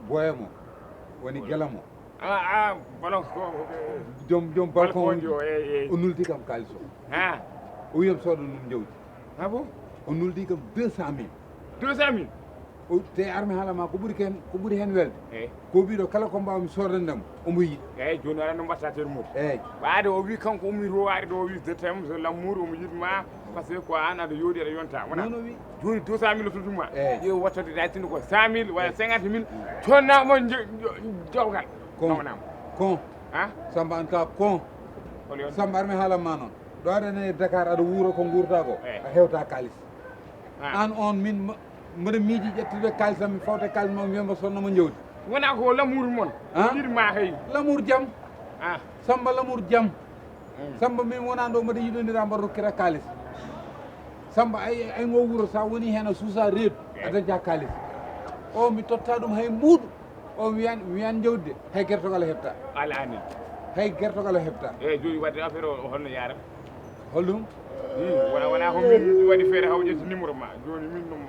boyamo woni gelamo balon jom balcon o o nuldi kam kalis o ha o wiyam sooda ɗum jawdi ha bon o nuldi kam 200 000 200 000 o te armi haalama ko ɓuri hen welde ko mbiɗo kala ko mbawmi sordandemo omo yiɗi eyyi joni aɗa no mbatta teer muɗum eyyi ɓaade o wi kanko ummi rowaade ɗo o wi de tem so lamour omo yiɗma par ce que ko an aɗa yooɗi aɗa yonta wona nono wi joni 200 000 o totuma eyyi ƴeew wattode ɗaytinde ko 100 000 walla 50 000 connamo jawgal nawanama kon ha samba an ka kon samba armi haalanma noon ɗo aɗane Dakar aɗa wuuro ko guurta ko a hewta kalis an on min mbiɗa miiji ƴettude kalisam mi fawta kalis ma wiyamba sonnamo jawdi wona ko lamour moon yiɗma hay lamour jaam samba lamour jaam samba min wona ɗo mbiɗa yiɗodira mbaɗa rokkira kalis samba ay ngo wuuro sa woni hen a suusa reedu a dañta kalis o mi totta ɗum hay mbuuɗu o mi wiyan jawdi hay guertogal a heɓta ala ani hay guertogal a heɓta eyyi joni wadde affaire o holno yarata holɗum wona ko min waɗi feere haw ƴetti numéro ma joni min ɗum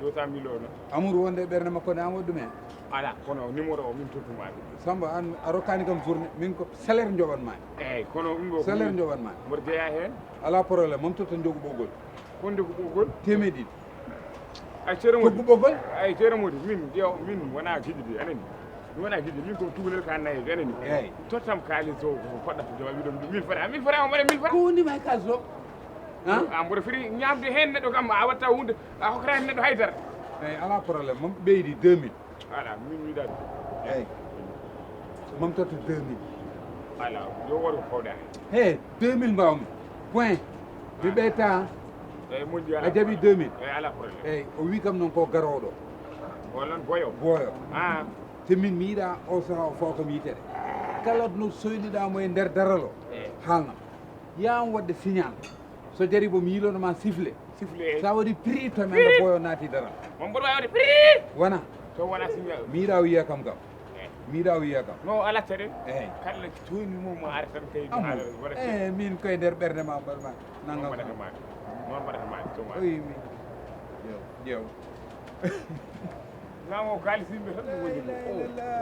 200 000 o no amour wonde e ɓerde makko ne an waɗi ɗum hen ala kono numéro o min tottuma samba an a rokkani kam journée min ko salaire joɓatma eyyi kono ɗum ɗo salaire joɓatma mboɗo jeeya hen ala probléme mom totta jogu ɓoggol honde ko ɓoggol temedde ɗiɗi ay ceeremodi joggu ɓoggol ay ceeremodi min ƴeew min wona guiɗiɗi anani mi wona guiɗi min ko tugalel ka nayi anani eyyi tottam kalis o ko poɗɗa to jawa wiɗom 1000 francs 1000 francs o mbaɗa 1000 francs ko woni may kalis o mboɗo foti ñamde hen neɗɗo kam a watta hunde a hokkata hen neɗɗo haydara eyyi ala probléme mom ɓeydi 2000 ala min wiɗade eyyi mom totta 2000 ala yo woto ko fawɗa he 2000 mbawmi point mi ɓeyta eyyi moƴƴi ala a jaaɓi 2000 eyyi ala probléme eyyi o wi kam noon ko garoɗo wallon boyo te min mi yiiɗa o saha o faw kam yitere kala no soyniɗamo e nder daral o haalnam yam wadde signal so jari bomi yilonoma sifflé sa waɗi prix to men nde boyo naati daral mon mboɗo wawi waɗde prix wona so wona signal mi yiiɗa wiya kam mi yiiɗa wiya kam no alatta de eyyi kala toyni mum ara tan kay eyyi min koye nder ɓerde ma mbaɗma naggam noon mbaɗata ma toma oyi mi ƴeew namo kalis yimɓe tan ɗum woni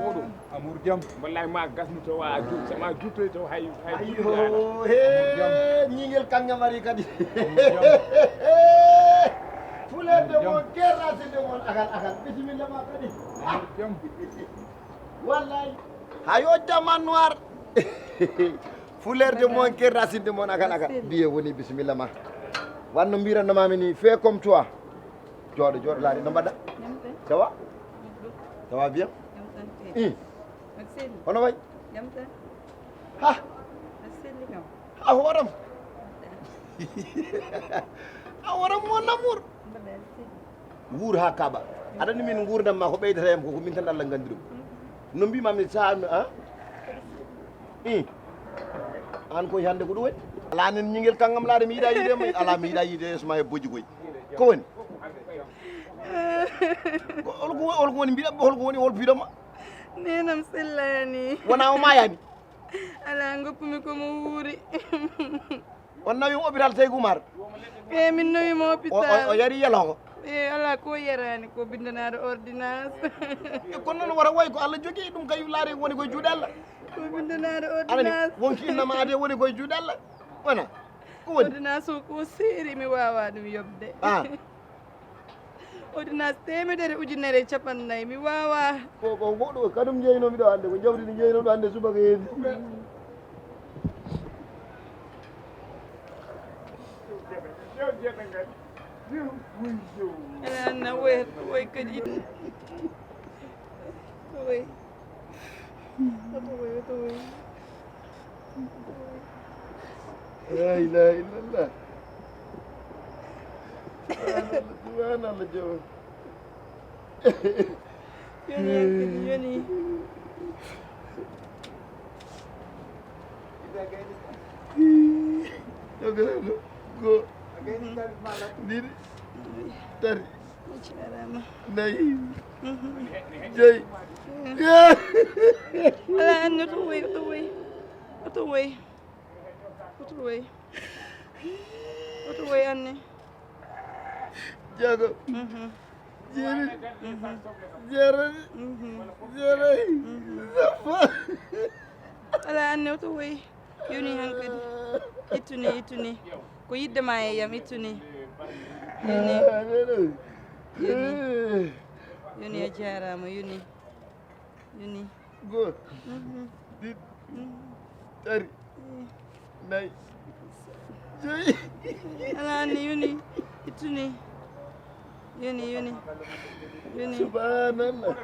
oɗum amour jaam wallahi ma gasnu taw a ma juttoy taw hay ayo he ñingel kangam ari kadi fulede mon kerrasinde mon akal bisimilla ma kadi jaam wallahi hayo jaman noir fulerde mon kerrasinde mon akal biye woni bisimilla ma wanno mbirannomami ni fait comme toi jooɗo laaɗi no mbaɗɗa ça va bien hono way ha a horam a horam mo lamour wuur ha kaaɓa aɗa andi min gurdam ma ko ɓeydata yam koko min tan Allah gandi ɗum no mbimami sami an koye hande ko ɗum woni ala nen ñinguel kangam laade mi yiiɗa yiidema ala mi yiiɗa yiide yeeso ma e bojji koy ko woni holko woni mbiɗa holko woni hol biɗoma nenam sellani wona o mayani ala goppumi komo wuuri on nawima hôpital Seydou Mar e min nawima hôpital o yari yaloko e ala ko yarani ko bindanaɗo ordonnance kono noon wara way ko Allah jogui ɗum kay laare woni koye juuɗe Allah ko bindanaɗo anani ordonnance wonki innama ade woni koye juuɗe Allah wona ko woni ordonnance o ko seeri mi wawa ɗum yobde ordonnance 1,500 mi wawa ko goɗɗo kadum jeynomi ɗo hande ko jawdi ndi jeynomi ɗo hande subaka heedi ala anna woy kadi woy oto woy la ilaha illallah subhanallah jaw yoni go ɗiɗi tati nayi joyi ala anna oto woy anne jago ala anne to woy yoni hankadi ittuni ko yidde ma e yam ittuni yoni a jarama yoni go dit tari nay joyi ala anne yoni ittuni yoni subhanallah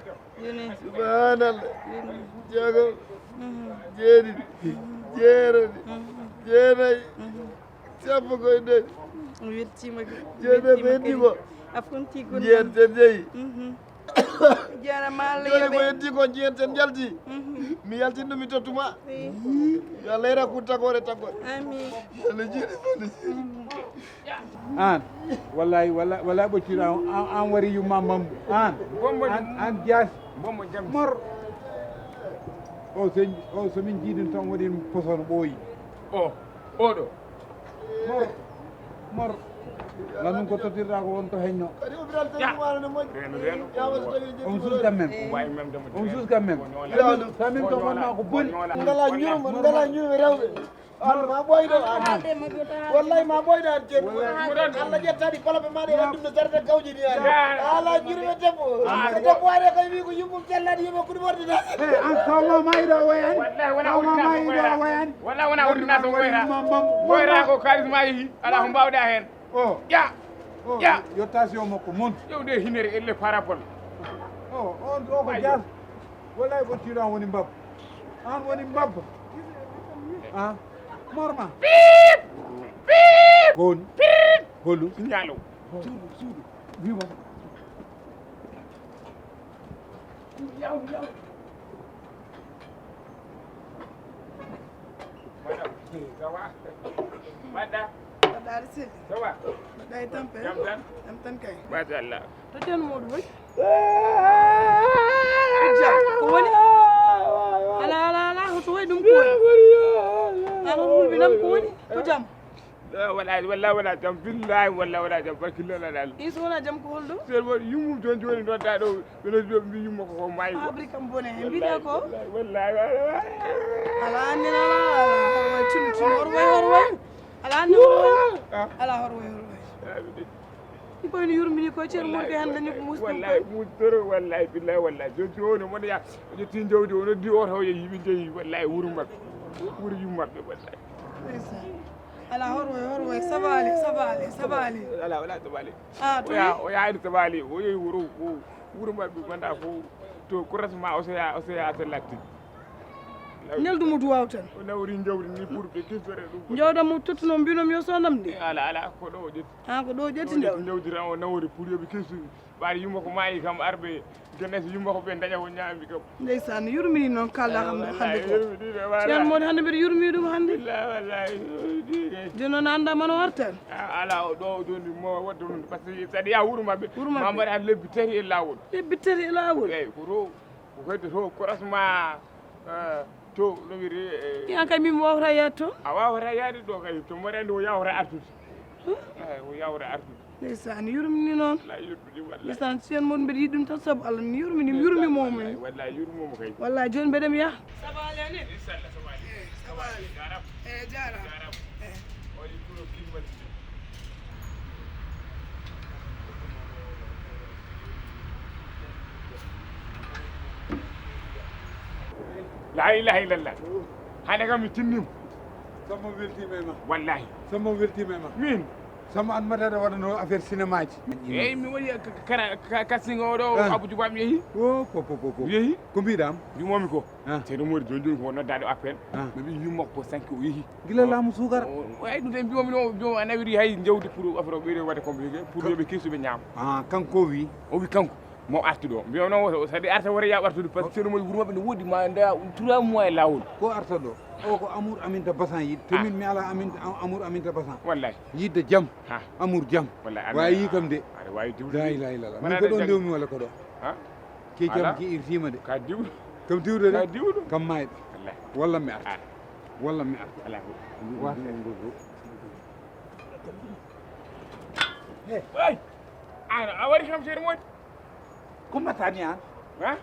yoni jago jeeri jeerani jeenayi sappo koye nden weltima jeene ɓendi ko a fonti gon jeenten jeeyi jarama Allah joni ko yoɓe yetti ko jeenten jalti mi yaltin ɗum mi tottuma yo Allah yera kun tagore amin Allah jiiɗi an wallahi wala ɓoccira an wari yumma mambu an jas bombo jam mor o somin jiiɗin tan waɗi poson ɓooyi oɗo mor lamin ko tottirɗa ko won to heñño on suuskan men on suuskan men samin to wonma ko boni ngala ñurme rewɓe an ma ɓoyɗo wallahi ma ɓoyɗo an ceerno Allah ƴettaɗi palaɓe maɗe waɗi ɗum no jarata gawƴi ni an ala ñurme debbo so debbo waɗe koye wi ko yummum cellaɗi yimo kuɗi mordina an kawma mayiɗo woyani wona ordonnance woyra ko kalis ma yeehi ala ko mbawɗa hen ƴa yettation makko montu ƴewde hinere elle parabole on ko jas wallahi ɓoccira an woni mbabba an woni mbabba morma goni holu ñalo suudu wima madam Baɗaɗo selli sawa baɗa e tampe jam tan kay machallah to ten moɗo woy jam ko woni ala hoto woy ɗum ko woni ala hulɓinam ko woni ko jam walla jam billahi walla jam barkillola dal so wona jam ko holɗo serbo yummum toon joni dodda ɗo ɓeno mbi yumma ko maayi ko abri kam bone e mbiɗa ko wallahi ala annene ala horwoy tunu horwoy ala anne horwoy ala horwoy i koyno yurmini ko ceerno mon kay han dañi ko musɗum wallahi mustoro wallahi billahi wallahi joni moɗo ya o ƴetti jawdi o noddi o taw yeehi ɓe jeeyi wallahi wuuro mabɓe wuuro yummaɓe wallahi ala horwoy sabali ala sabali o yaani sabali o yeehi wuuro mabɓe ganda ko to kurasma o soya to latti neldumo duwaw tan o nawri jawdi ni pour ɓe kistore ɗum jawdamo tottuno mbinomi yo sodam de ala ko ɗo o ƴetti ko ɗo ƴetti jawdi tan o nawri pour yoɓe kistu ɓaade yumma ko maayi kam arɓe genese yumma ko ɓe daña ko ñaami kam ndeysan yurmini noon kalɗa hande ko ceerno moɗo hande mbiɗa yurmini ɗum hande wallahi joni noon andama no wartan ala o ɗo joni mo wadde ɗum par ce que saɗa yaha wuuro mabɓe ma mbaɗa han lebbi tati e lawol eyyi ko to ko hedde to korasma to no wiiri yan kay min wawata yaade toon a wawata yaade ɗo kay to mbaɗa andi o yawata artude o yawata artude ndeysan yurmini noon wallahi yurmini wallahi ndeysan ceerno moɗo mbiɗa yiɗi ɗum tan saabu Allah mi yurmimomo wallahi yurmimomo kay wallahi joni mbeɗemi yaha sabali ani inchallah sabali jarama jarama waɗi pour kimmani la ilaha illallah hande kam mi tinnima sammo weltima e ma wallahi sammo weltima e ma min sammo an matata waɗano affaire cinéma ji eyyi mi waɗi casting o ɗo Abou Dioubam yeehi yeehi ko mbiɗam mbimomi ko ceerno Mody joni ko noddaɗo appel ɓe mbi yumma ko 5 o yeehi guila laamu sukara eyyi ɗum tan mbimomi no mbimo a nawiri hay jawdi pour affaire o ɓeydo waɗa compliqué pour yoɓe kistuɓe ñaama kanko wi o wi kanko mo arti ɗo mbiyam noon saɗi arta wara yaɓ artude par ce que ceerno Mody wuuro mabɓe ne woodi ma nda 3 mois e lawol ko arta ɗo o ko amour aminta basan yidde to min mi ala amour aminta basan wallahi yidde jaam amour jaam wawi kam de aɗa wawi diwde la ilaha illallah min ko ɗo ndewmi walla ko ɗo ke jaam ki irtima de ka diwɗo kam diwde de ka diwɗo kam mayɗo walla mi arta walla mi arta ala ay a wari kam ceerno Mody ko mbatta ni an ha